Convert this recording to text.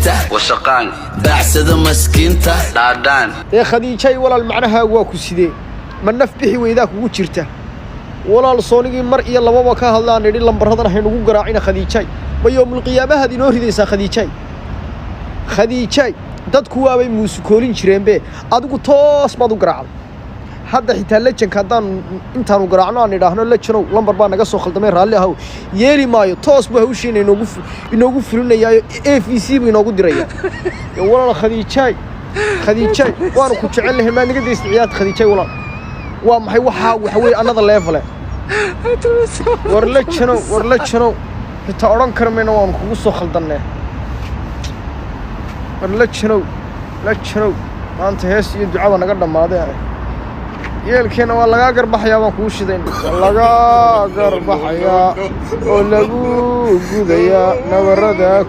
مسكينته وشقان بعسد مسكينته دادان يا خديجة ولا المعنى واكو سيدي من نفبحي وإذاك وجرته ولا الصوني مرئي الله وكاه الله نري لمبر هذا نحن نقول قراعين خديجة ويوم القيامة هذه نور ديسا خديجة dadku waabay muusikoorin jireen be adigu toos baad u garaacday hadda xitaa lejanka hadaan intaan u garaacno aan idhaahno lejanow lambar baa naga soo khaldamay raalli ahaw yeeli maayo toos buu hawshiina inoogu fulinayaayo AFC buu inoogu diraya walaal khadiijay waan ku jecelahay ma naga deystay ciyaad khadiijay walaal waa maxay waxa way another level war lejanow xitaa oran karmayna waan kugu soo khaldanay لجنو ما أنت هس يدعى ونقدر دماده يلكن والله قرب حيا ما كوشدين والله قرب حيا ولا جو جوديا نورده